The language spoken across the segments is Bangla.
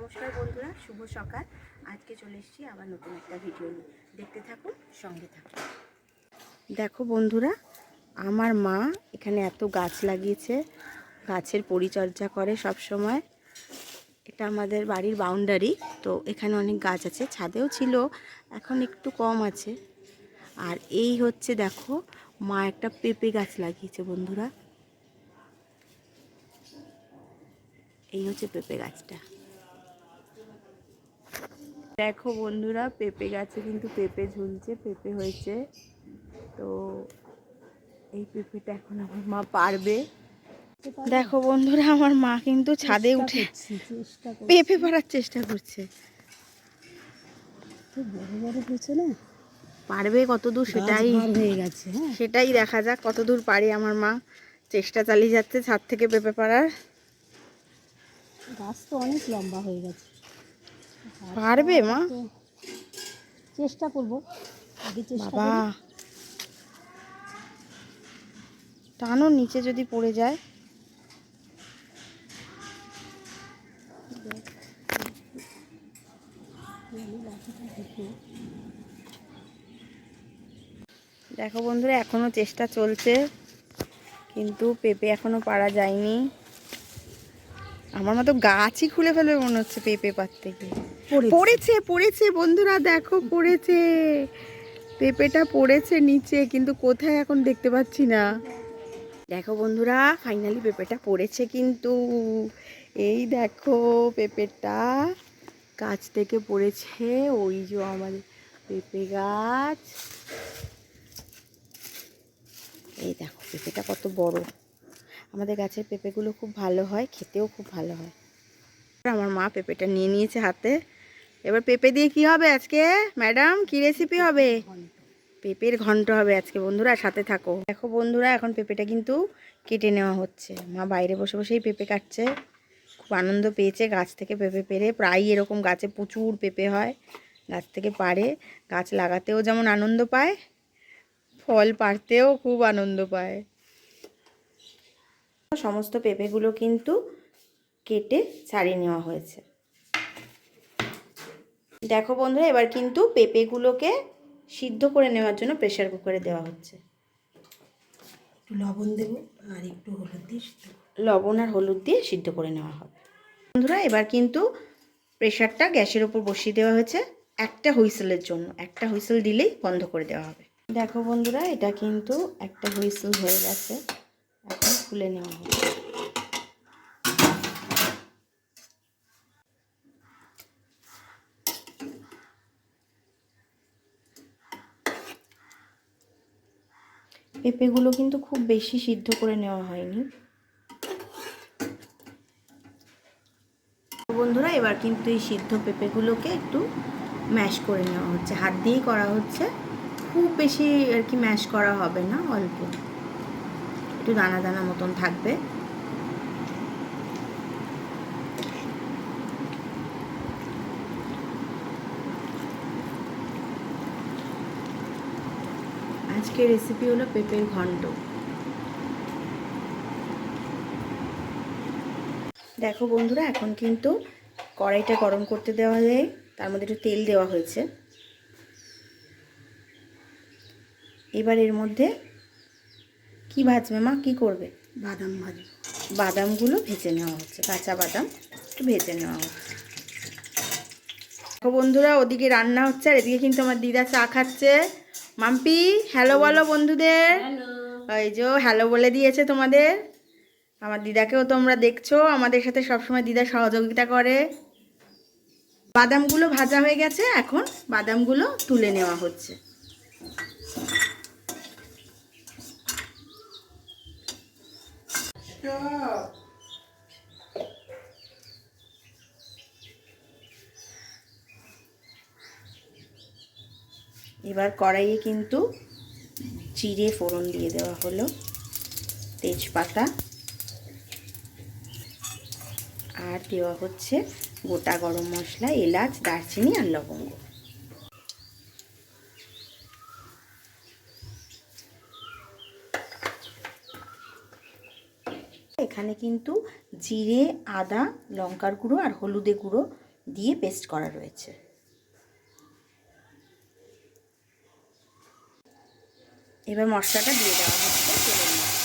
নমস্কার বন্ধুরা, শুভ সকাল। আজকে চলে এসেছি আবার নতুন একটা ভিডিও নিয়ে। দেখতে থাকুন, সঙ্গে থাকুন। দেখো বন্ধুরা, আমার মা এখানে এত গাছ লাগিয়েছে, গাছের পরিচর্যা করে সব সময়। এটা আমাদের বাড়ির বাউন্ডারি, তো এখানে অনেক গাছ আছে, ছাদেও ছিল, এখন একটু কম আছে। আর এই হচ্ছে দেখো, মা একটা পেঁপে গাছ লাগিয়েছে বন্ধুরা। এই হচ্ছে পেঁপে গাছটা। দেখো বন্ধুরা, পেঁপে গাছে কিন্তু পেঁপে ঝুলছে, পেঁপে হয়েছে। তো এই পেঁপেটা এখন আমার মা পারবে। দেখো বন্ধুরা, আমার মা কিন্তু ছাদে উঠে পেঁপে পাড়ার চেষ্টা করছে। বড় বড় হয়েছে না, পারবে কতদূর সেটাই হয়ে গেছে। সেটাই দেখা যাক কতদূর পারে আমার মা। চেষ্টা চালিয়ে যাচ্ছে ছাদ থেকে পেঁপে পাড়ার। গাছ তো অনেক লম্বা হয়ে গেছে। পারবে মা? চেষ্টা করবো, আগে চেষ্টা বাবা, করি। টানো, নিচে যদি পড়ে যায়। দেখো বন্ধুরা, এখনো চেষ্টা চলছে, কিন্তু পেঁপে এখনো পারা যায়নি। আমার মতো গাছই খুলে ফেলবে মনে হচ্ছে পেঁপে পাড়তে গিয়ে। পড়েছে পড়েছে বন্ধুরা, দেখো পড়েছে, পেঁপেটা পড়েছে নিচে, কিন্তু কোথায় এখন দেখতে পাচ্ছি না। দেখো বন্ধুরা, ফাইনালি পেঁপেটা পড়েছে কিন্তু। এই দেখো পেঁপেটা গাছ থেকে পড়েছে। ওই যে আমাদের পেঁপে গাছ। এই দেখো পেঁপেটা কত বড়। আমাদের গাছের পেঁপেগুলো খুব ভালো হয়, খেতেও খুব ভালো হয়। আমার মা পেঁপেটা নিয়ে নিয়েছে হাতে। এবার পেঁপে দিয়ে কি হবে আজকে ম্যাডাম, কি রেসিপি হবে? পেঁপের ঘন্ট হবে আজকে বন্ধুরা, সাথে থাকো। দেখো বন্ধুরা, এখন পেঁপেটা কিন্তু কেটে নেওয়া হচ্ছে। মা বাইরে বসে বসেই পেঁপে কাটছে, খুব আনন্দ পেয়েছে গাছ থেকে পেঁপে পেড়ে। প্রায়ই এরকম গাছে প্রচুর পেঁপে হয়, গাছ থেকে পাড়ে। গাছ লাগাতেও যেমন আনন্দ পায়, ফল পাড়তেও খুব আনন্দ পায়। সমস্ত পেঁপেগুলো কিন্তু কেটে ছাড়িয়ে নেওয়া হয়েছে। দেখো বন্ধুরা, এবার কিন্তু পেঁপেগুলোকে সিদ্ধ করে নেওয়ার জন্য প্রেসার কুকারে দেওয়া হচ্ছে। একটু লবণ দেবো আর একটু হলুদ দিয়ে লবণ আর হলুদ দিয়ে সিদ্ধ করে নেওয়া হবে বন্ধুরা। এবার কিন্তু প্রেসারটা গ্যাসের ওপর বসিয়ে দেওয়া হয়েছে একটা হুইসেলের জন্য। একটা হুইসেল দিলেই বন্ধ করে দেওয়া হবে। দেখো বন্ধুরা, এটা কিন্তু একটা হুইসেল হয়ে গেছে, এখন খুলে নেওয়া হবে। পেঁপেগুলো কিন্তু খুব বেশি সিদ্ধ করে নেওয়া হয়নি বন্ধুরা। এবার কিন্তু এই সিদ্ধ পেঁপেগুলোকে একটু ম্যাশ করে নেওয়া হচ্ছে, হাত দিয়েই করা হচ্ছে। খুব বেশি আর কি ম্যাশ করা হবে না, অল্প একটু দানা দানা মতন থাকবে। আজকের রেসিপি হলো পেঁপের ঘন্ট। দেখো বন্ধুরা, এখন কিন্তু কড়াইটা গরম করতে দেওয়া যায়, তার মধ্যে একটু তেল দেওয়া হয়েছে। এবার এর মধ্যে কি ভাজবে মা, কি করবে? বাদাম ভাজবো। বাদামগুলো ভেজে নেওয়া হচ্ছে, কাঁচা বাদাম একটু ভেজে নেওয়া হচ্ছে। দেখো বন্ধুরা, ওদিকে রান্না হচ্ছে আর এদিকে কিন্তু আমার দিদা চা খাচ্ছে। মাম্পি হ্যালো বলো বন্ধুদের। ওই যে হ্যালো বলে দিয়েছে তোমাদের। আমার দিদাকেও তোমরা দেখছো, আমাদের সাথে সবসময় দিদা সহযোগিতা করে। বাদামগুলো ভাজা হয়ে গেছে, এখন বাদামগুলো তুলে নেওয়া হচ্ছে। এবার কড়াইয়ে কিন্তু জিরে ফোড়ন দিয়ে দেওয়া হলো, তেজপাতা, আর দেওয়া হচ্ছে গোটা গরম মশলা, এলাচ, দারচিনি আর লবঙ্গ। এখানে কিন্তু জিরে, আদা, লঙ্কার গুঁড়ো আর হলুদের গুঁড়ো দিয়ে পেস্ট করা রয়েছে। এবার মশলাটা দিয়ে দেওয়া হচ্ছে তেলের মধ্যে।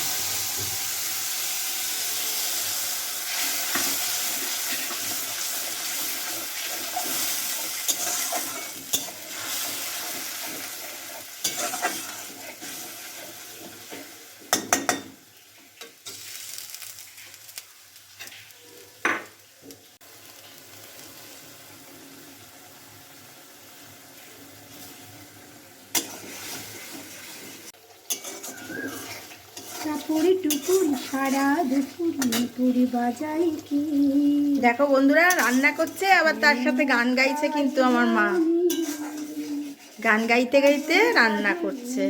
দেখো বন্ধুরা, রান্না করছে আবার তার সাথে গান গাইছে, কিন্তু আমার মা গান গাইতে গাইতে রান্না করছে।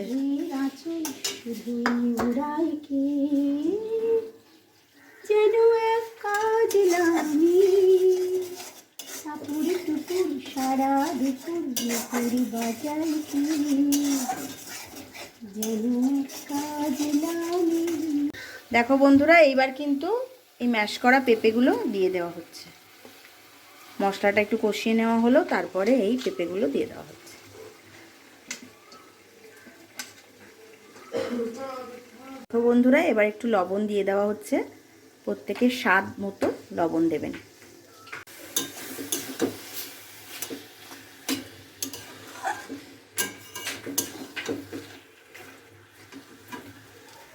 যেন এক কাজলামি সাপুরে টুকুর সারা দুপুর পুরি বাজাই কি যেন এক কাজলামি। দেখো বন্ধুরা, এইবার কিন্তু এই ম্যাশ করা পেঁপেগুলো দিয়ে দেওয়া হচ্ছে। মশলাটা একটু কষিয়ে নেওয়া হলো, তারপরে এই পেঁপেগুলো দিয়ে দেওয়া হচ্ছে। তো বন্ধুরা, এবার একটু লবণ দিয়ে দেওয়া হচ্ছে। প্রত্যেকের স্বাদ মতো লবণ দেবেন।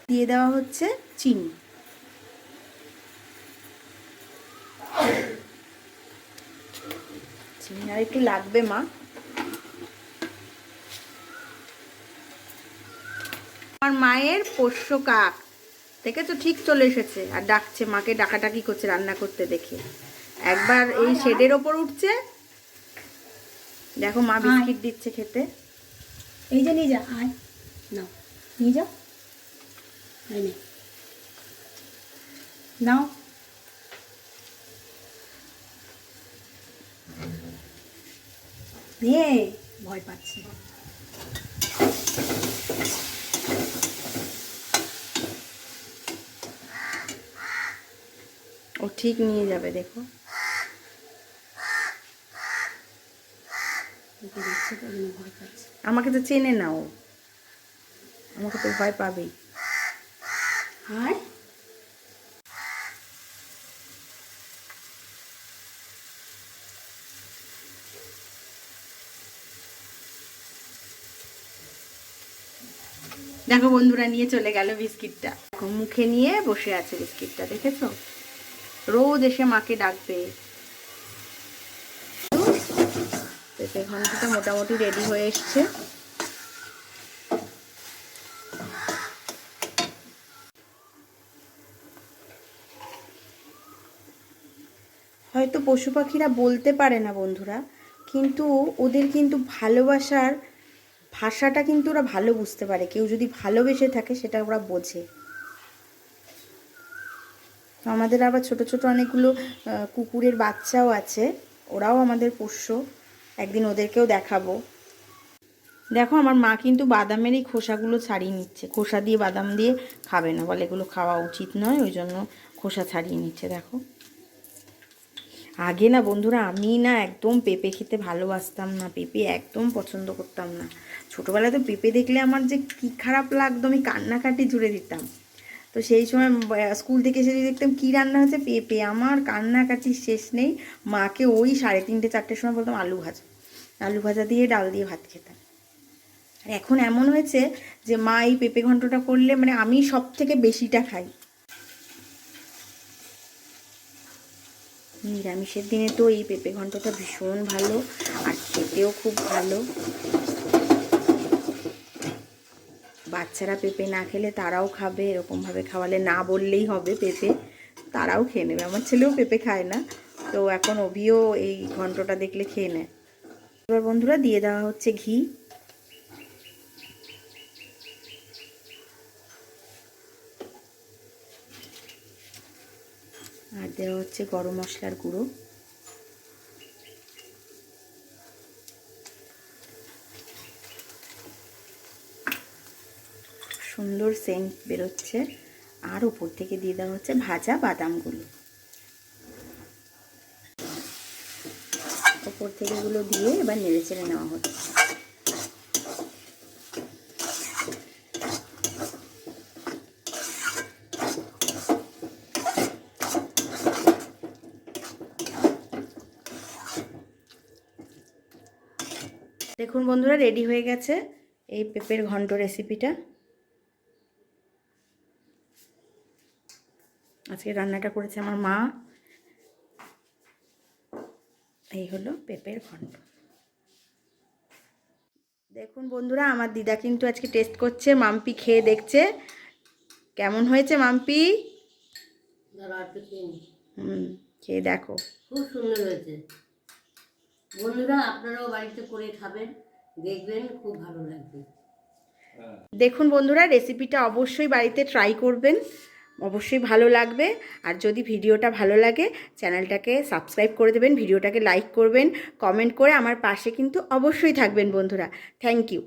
দিয়ে দেওয়া হচ্ছে চিনি। চিনি আর একটু লাগবে মা। আমার মায়ের পোষ্য কাক দেখেছো, ঠিক চলে এসেছে আর ডাকছে, মাকে ডাকাডাকি করছে রান্না করতে দেখে। একবার এই শেডের ওপর উঠছে, দেখো মা বিস্কিট দিচ্ছে খেতে। এই যে নিয়ে যা, আয় নাও নিয়ে যাও, নাও নিয়ে, ভয় পাচ্ছে। ও ঠিক নিয়ে যাবে, দেখো। ভয় পাচ্ছে, আমাকে তো চেনে না ও, আমাকে তো ভয় পাবেই। আর দেখো বন্ধুরা, নিয়ে চলে গেল বিস্কিটটা। মুখে নিয়ে বসে আছে বিস্কিটটা, দেখেছো? রোজ এসে মাকে ডাকবে। পেঁপে ঘন্টটা মোটামুটি রেডি হয়ে এসছে। হয়তো পশু পাখিরা বলতে পারে না বন্ধুরা, কিন্তু ওদের কিন্তু ভালোবাসার ভাষাটা কিন্তু ওরা ভালো বুঝতে পারে। কেউ যদি ভালোবেসে থাকে সেটা ওরা বোঝে। আমাদের আবার ছোট ছোট অনেকগুলো কুকুরের বাচ্চাও আছে, ওরাও আমাদের পোষ্য। একদিন ওদেরকেও দেখাবো। দেখো আমার মা কিন্তু বাদামের এই খোসাগুলো ছাড়িয়ে নিচ্ছে। খোসা দিয়ে বাদাম দিয়ে খাবে না, বলে এগুলো খাওয়া উচিত নয়, ওই জন্য খোসা ছাড়িয়ে নিচ্ছে। দেখো, আগে না বন্ধুরা, আমি না একদম পেঁপে খেতে ভালোবাসতাম না, পেঁপে একদম পছন্দ করতাম না। ছোটোবেলায় তো পেঁপে দেখলে আমার যে কী খারাপ লাগতো, আমি কান্নাকাটি জুড়ে দিতাম। তো সেই সময় স্কুল থেকে এসে দেখতাম কী রান্না হয়েছে, পেঁপে, আমার কান্নাকাটির শেষ নেই। মাকে ওই 3:30 4টের সময় বলতাম আলু ভাজা, আলু ভাজা দিয়ে ডাল দিয়ে ভাত খেতাম। আর এখন এমন হয়েছে যে মা এই পেঁপে ঘন্টটা করলে মানে আমি সব থেকে বেশিটা খাই। নিরামিষের দিনে তো এই পেঁপে ঘন্টটা ভীষণ ভালো, আর খেতেও খুব ভালো। বাচ্চারা পেঁপে না খেলে তারাও খাবে, এরকমভাবে খাওয়ালে না বললেই হবে পেঁপে, তারাও খেয়ে নেবে। আমার ছেলেও পেঁপে খায় না, তো এখন অভিও এই ঘন্টটা দেখলে খেয়ে নেয়। এবার বন্ধুরা দিয়ে দেওয়া হচ্ছে ঘি। আর দেওয়া হচ্ছে গরম মশলার গুঁড়ো। সুন্দর সেন্ট বেরোচ্ছে। আর উপর থেকে দিয়ে দেওয়া হচ্ছে ভাজা বাদামগুলো। ওপর থেকে এগুলো দিয়ে এবার নেড়ে চেড়ে নেওয়া হচ্ছে। দেখুন বন্ধুরা, রেডি হয়ে গেছে এই পেঁপের ঘন্ট রেসিপিটা। আজকে রান্নাটা করেছে আমার মা। এই হলো পেঁপের ঘন্ট। দেখুন বন্ধুরা, আমার দিদা কিন্তু আজকে টেস্ট করছে, মাম্পি খেয়ে দেখছে কেমন হয়েছে। মাম্পি খেয়ে দেখো। খুব সুন্দর হয়েছে বন্ধুরা, আপনারাও বাড়িতে করে খাবেন, দেখবেন খুব ভালো লাগবে। দেখুন বন্ধুরা, রেসিপিটা অবশ্যই বাড়িতে ট্রাই করবেন, অবশ্যই ভালো লাগবে। আর যদি ভিডিওটা ভালো লাগে চ্যানেলটাকে সাবস্ক্রাইব করে দেবেন, ভিডিওটাকে লাইক করবেন, কমেন্ট করে আমার পাশে কিন্তু অবশ্যই থাকবেন বন্ধুরা। Thank you.